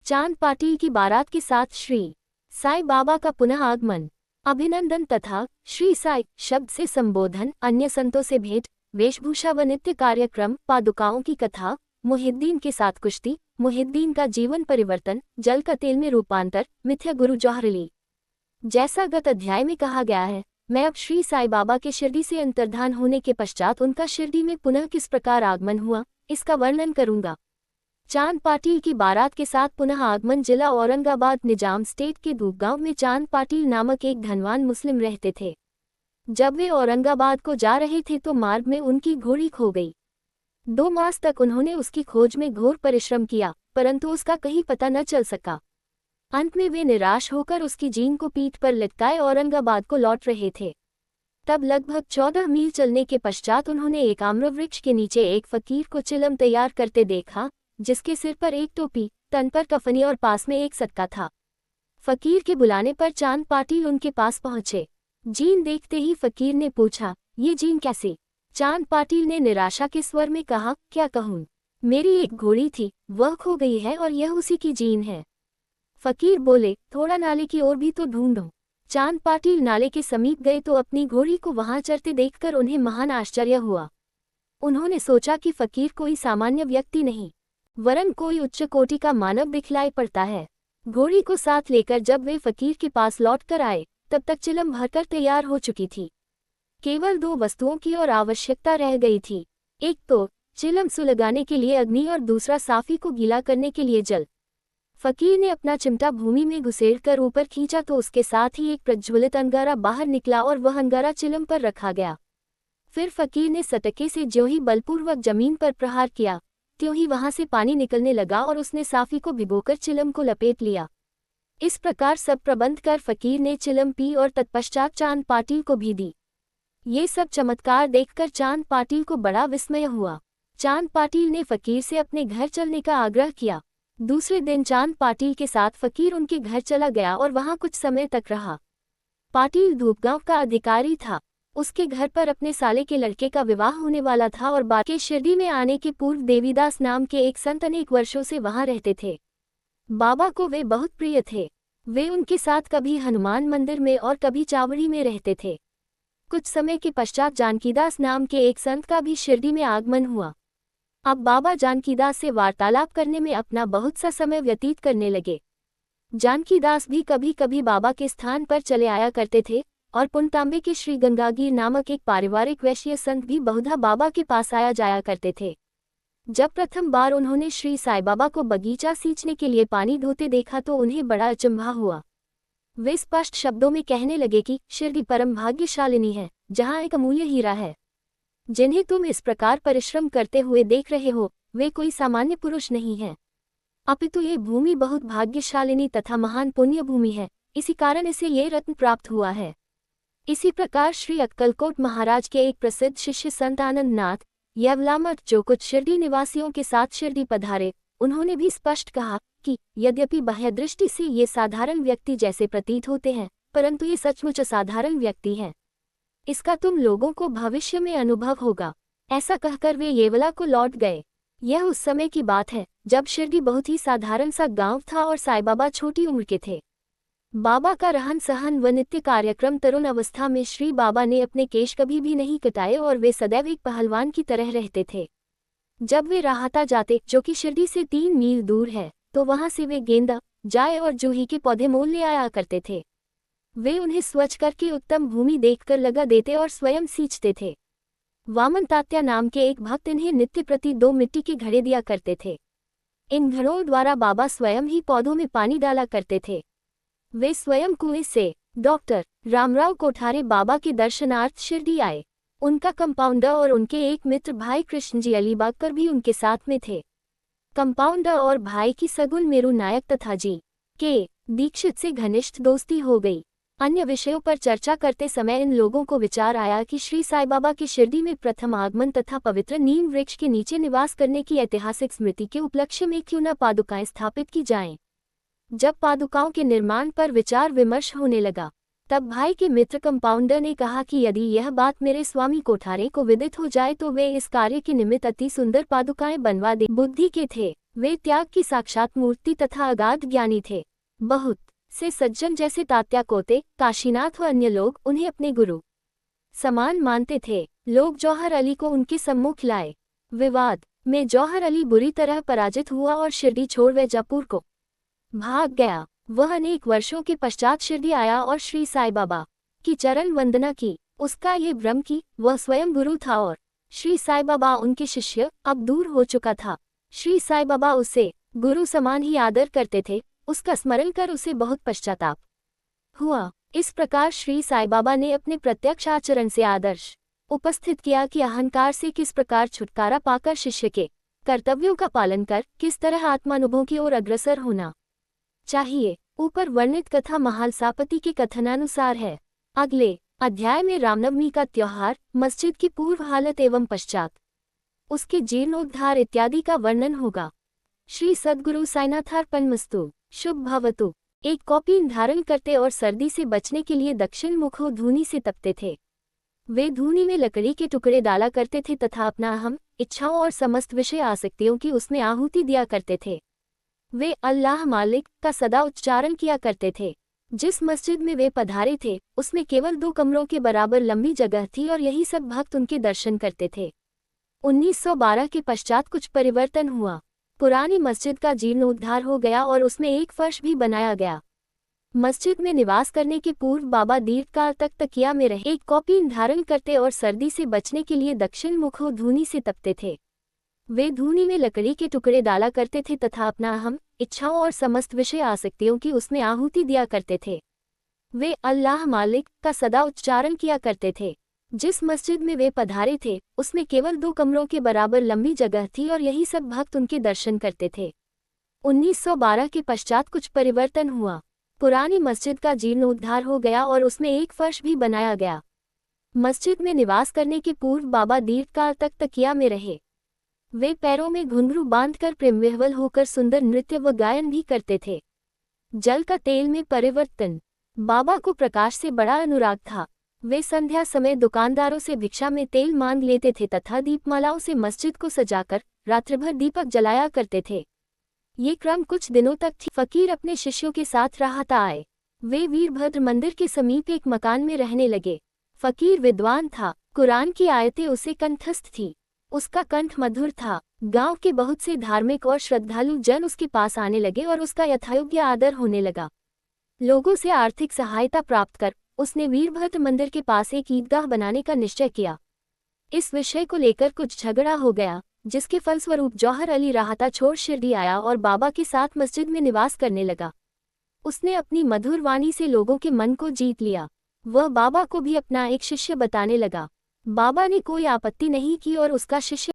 चांद पाटिल की बारात के साथ श्री साईं बाबा का पुनः आगमन। अभिनंदन तथा श्री साई शब्द से संबोधन, अन्य संतों से भेंट, वेशभूषा व नित्य कार्यक्रम, पादुकाओं की कथा, मुहिद्दीन के साथ कुश्ती, मुहिद्दीन का जीवन परिवर्तन, जल का तेल में रूपांतर, मिथ्या गुरु जौहर अली। जैसा गत अध्याय में कहा गया है, मैं अब श्री साईं बाबा के शिरडी से अंतर्धान होने के पश्चात उनका शिरडी में पुनः किस प्रकार आगमन हुआ, इसका वर्णन करूंगा। चांद पाटिल की बारात के साथ पुनः आगमन। जिला औरंगाबाद, निजाम स्टेट के धूपगांव में चांद पाटिल नामक एक धनवान मुस्लिम रहते थे। जब वे औरंगाबाद को जा रहे थे तो मार्ग में उनकी घोड़ी खो गई। 2 मास तक उन्होंने उसकी खोज में घोर परिश्रम किया, परंतु उसका कहीं पता न चल सका। अंत में वे निराश होकर उसकी जीन को पीठ पर लटकाए औरंगाबाद को लौट रहे थे। तब लगभग 14 मील चलने के पश्चात उन्होंने एक आम्रवृक्ष के नीचे एक फकीर को चिलम तैयार करते देखा, जिसके सिर पर एक टोपी, तन पर कफनी और पास में एक सटका था। फकीर के बुलाने पर चांद पाटिल उनके पास पहुंचे। जीन देखते ही फकीर ने पूछा, ये जीन कैसे? चांद पाटिल ने निराशा के स्वर में कहा, क्या कहूँ, मेरी एक घोड़ी थी, वह खो गई है और यह उसी की जीन है। फकीर बोले, थोड़ा नाले की ओर भी तो ढूंढो। चांद पाटिल नाले के समीप गए तो अपनी घोड़ी को वहां चरते देखकर उन्हें महान आश्चर्य हुआ। उन्होंने सोचा कि फकीर कोई सामान्य व्यक्ति नहीं, वरन कोई उच्च कोटि का मानव दिखलाई पड़ता है। घोड़ी को साथ लेकर जब वे फकीर के पास लौट कर आए, तब तक चिलम भरकर तैयार हो चुकी थी। केवल 2 वस्तुओं की और आवश्यकता रह गई थी, एक तो चिलम सुलगाने के लिए अग्नि और दूसरा साफी को गीला करने के लिए जल। फकीर ने अपना चिमटा भूमि में घुसेड़कर ऊपर खींचा तो उसके साथ ही एक प्रज्वलित अंगारा बाहर निकला और वह अंगारा चिलम पर रखा गया। फिर फकीर ने सटके से ज्यों ही बलपूर्वक जमीन पर प्रहार किया, त्यों ही वहां से पानी निकलने लगा और उसने साफी को भिगोकर चिलम को लपेट लिया। इस प्रकार सब प्रबंध कर फकीर ने चिलम पी और तत्पश्चात चांद पाटिल को भी दी। ये सब चमत्कार देखकर चांद पाटिल को बड़ा विस्मय हुआ। चांद पाटिल ने फकीर से अपने घर चलने का आग्रह किया। दूसरे दिन चांद पाटिल के साथ फकीर उनके घर चला गया और वहां कुछ समय तक रहा। पाटिल धूपगांव का अधिकारी था। उसके घर पर अपने साले के लड़के का विवाह होने वाला था और बाके शिरडी में आने के पूर्व देवीदास नाम के एक संत अनेक वर्षों से वहां रहते थे। बाबा को वे बहुत प्रिय थे। वे उनके साथ कभी हनुमान मंदिर में और कभी चावड़ी में रहते थे। कुछ समय के पश्चात जानकीदास नाम के एक संत का भी शिरडी में आगमन हुआ। अब बाबा जानकीदास से वार्तालाप करने में अपना बहुत सा समय व्यतीत करने लगे। जानकीदास भी कभी कभी बाबा के स्थान पर चले आया करते थे और पुनतांबे के श्री गंगागीर नामक एक पारिवारिक वैश्य संत भी बहुधा बाबा के पास आया जाया करते थे। जब प्रथम बार उन्होंने श्री साईं बाबा को बगीचा सींचने के लिए पानी धोते देखा तो उन्हें बड़ा अचंभा हुआ। वे स्पष्ट शब्दों में कहने लगे कि शिरडी परम भाग्यशालिनी है, जहाँ एक अमूल्य हीरा है। जिन्हें तुम इस प्रकार परिश्रम करते हुए देख रहे हो, वे कोई सामान्य पुरुष नहीं हैं, अपितु ये भूमि बहुत भाग्यशालिनी तथा महान पुण्य भूमि है। इसी कारण इसे ये रत्न प्राप्त हुआ है। इसी प्रकार श्री अक्कलकोट महाराज के एक प्रसिद्ध शिष्य संत आनंद नाथ यवलामठ, जो कुछ शिरडी निवासियों के साथ शिरडी पधारे, उन्होंने भी स्पष्ट कहा कि यद्यपि बाह्य दृष्टि से ये साधारण व्यक्ति जैसे प्रतीत होते हैं, परंतु ये सचमुच असाधारण व्यक्ति हैं। इसका तुम लोगों को भविष्य में अनुभव होगा। ऐसा कहकर वे येवला को लौट गए। यह उस समय की बात है जब शिरडी बहुत ही साधारण सा गांव था और साईं बाबा छोटी उम्र के थे। बाबा का रहन सहन व नित्य कार्यक्रम, तरुण अवस्था में श्री बाबा ने अपने केश कभी भी नहीं कटाए और वे सदैव एक पहलवान की तरह रहते थे। जब वे राहता जाते, जो कि शिरडी से 3 मील दूर है, तो वहां से वे गेंदा, जाय और जूही के पौधे मोल ले आया करते थे। वे उन्हें स्वच्छ करके उत्तम भूमि देखकर लगा देते और स्वयं सींचते थे। वामन तात्या नाम के एक भक्त इन्हें नित्य प्रति 2 मिट्टी के घड़े दिया करते थे। इन घड़ों द्वारा बाबा स्वयं ही पौधों में पानी डाला करते थे। वे स्वयं कुएं से डॉक्टर रामराव कोठारे बाबा के दर्शनार्थ शिरडी आए। उनका कंपाउंडर और उनके एक मित्र भाई कृष्णजी अलीबाग पर भी उनके साथ में थे। कंपाउंडर और भाई की सगुन मेरू नायक तथा जी के दीक्षित से घनिष्ठ दोस्ती हो गई। अन्य विषयों पर चर्चा करते समय इन लोगों को विचार आया कि श्री साईं बाबा के शिरडी में प्रथम आगमन तथा पवित्र नीम वृक्ष के नीचे निवास करने की ऐतिहासिक स्मृति के उपलक्ष्य में क्यों न पादुकाएं स्थापित की जाएं। जब पादुकाओं के निर्माण पर विचार विमर्श होने लगा, तब भाई के मित्र कंपाउंडर ने कहा कि यदि यह बात मेरे स्वामी कोठारे को विदित हो जाए तो वे इस कार्य के निमित्त अति सुंदर पादुकाएं बनवा दे। बुद्धि के थे वे त्याग की साक्षात मूर्ति तथा अगाध ज्ञानी थे। बहुत से सज्जन जैसे तात्या कोते, काशीनाथ व अन्य लोग उन्हें अपने गुरु समान मानते थे। लोग जौहर अली को उनके सम्मुख लाए। विवाद में जौहर अली बुरी तरह पराजित हुआ और शिरडी छोड़ वैजापुर को भाग गया। वह अनेक वर्षों के पश्चात शिरडी आया और श्री साईं बाबा की चरण वंदना की। उसका ये भ्रम कि वह स्वयं गुरु था और श्री साईं बाबा उनके शिष्य अब दूर हो चुका था। श्री साईं बाबा उसे गुरु समान ही आदर करते थे। उसका स्मरण कर उसे बहुत पश्चाताप हुआ। इस प्रकार श्री साईं बाबा ने अपने प्रत्यक्ष आचरण से आदर्श उपस्थित किया कि अहंकार से किस प्रकार छुटकारा पाकर शिष्य के कर्तव्यों का पालन कर किस तरह आत्मानुभव की ओर अग्रसर होना चाहिए। ऊपर वर्णित कथा महालसापति के कथनानुसार है। अगले अध्याय में रामनवमी का त्योहार, मस्जिद की पूर्व हालत एवं पश्चात उसके जीर्णोद्धार इत्यादि का वर्णन होगा। श्री सद्गुरु साईनाथार्पणमस्तु। शुभ भवतु। एक कॉपी धारण करते और सर्दी से बचने के लिए दक्षिण मुख हो धूनी से तपते थे। वे धूनी में लकड़ी के टुकड़े डाला करते थे तथा अपना अहम, इच्छाओं और समस्त विषय आसक्तियों की उसमें आहुति दिया करते थे। वे अल्लाह मालिक का सदा उच्चारण किया करते थे। जिस मस्जिद में वे पधारे थे उसमें केवल 2 कमरों के बराबर लंबी जगह थी और यही सब भक्त उनके दर्शन करते थे। 1912 के पश्चात कुछ परिवर्तन हुआ। पुरानी मस्जिद का जीर्णोद्धार हो गया और उसमें एक फर्श भी बनाया गया। मस्जिद में निवास करने के पूर्व बाबा दीर्घकाल तक तकिया में रहे। एक कॉपी धारण करते और सर्दी से बचने के लिए दक्षिण मुख हो धूनी से तपते थे। वे धूनी में लकड़ी के टुकड़े डाला करते थे तथा अपना अहम, इच्छाओं और समस्त विषय आसक्तियों की उसमें आहुति दिया करते थे। वे अल्लाह मालिक का सदा उच्चारण किया करते थे। जिस मस्जिद में वे पधारे थे उसमें केवल 2 कमरों के बराबर लंबी जगह थी और यही सब भक्त उनके दर्शन करते थे। 1912 के पश्चात कुछ परिवर्तन हुआ। पुरानी मस्जिद का जीर्णोद्धार हो गया और उसमें एक फर्श भी बनाया गया। मस्जिद में निवास करने के पूर्व बाबा दीर्घकाल तक तकिया में रहे। वे पैरों में घुंघरू बांधकर प्रेमविह्वल होकर सुंदर नृत्य व गायन भी करते थे। जल का तेल में परिवर्तन। बाबा को प्रकाश से बड़ा अनुराग था। वे संध्या समय दुकानदारों से भिक्षा में तेल मांग लेते थे तथा दीपमालाओं से मस्जिद को सजाकर रात्रभर दीपक जलाया करते थे। ये क्रम कुछ दिनों तक थी। फकीर अपने शिष्यों के साथ राहता आए। वे वीरभद्र मंदिर के समीप एक मकान में रहने लगे। फकीर विद्वान था। कुरान की आयतें उसे कंठस्थ थी। उसका कंठ मधुर था। गांव के बहुत से धार्मिक और श्रद्धालु जन उसके पास आने लगे और उसका यथायोग्य आदर होने लगा। लोगों से आर्थिक सहायता प्राप्त कर उसने वीरभद्र मंदिर के पास एक ईदगाह बनाने का निश्चय किया। इस विषय को लेकर कुछ झगड़ा हो गया, जिसके फलस्वरूप जौहर अली राहता छोड़ शिरडी आया और बाबा के साथ मस्जिद में निवास करने लगा। उसने अपनी मधुर वाणी से लोगों के मन को जीत लिया। वह बाबा को भी अपना एक शिष्य बताने लगा। बाबा ने कोई आपत्ति नहीं की और उसका शिष्य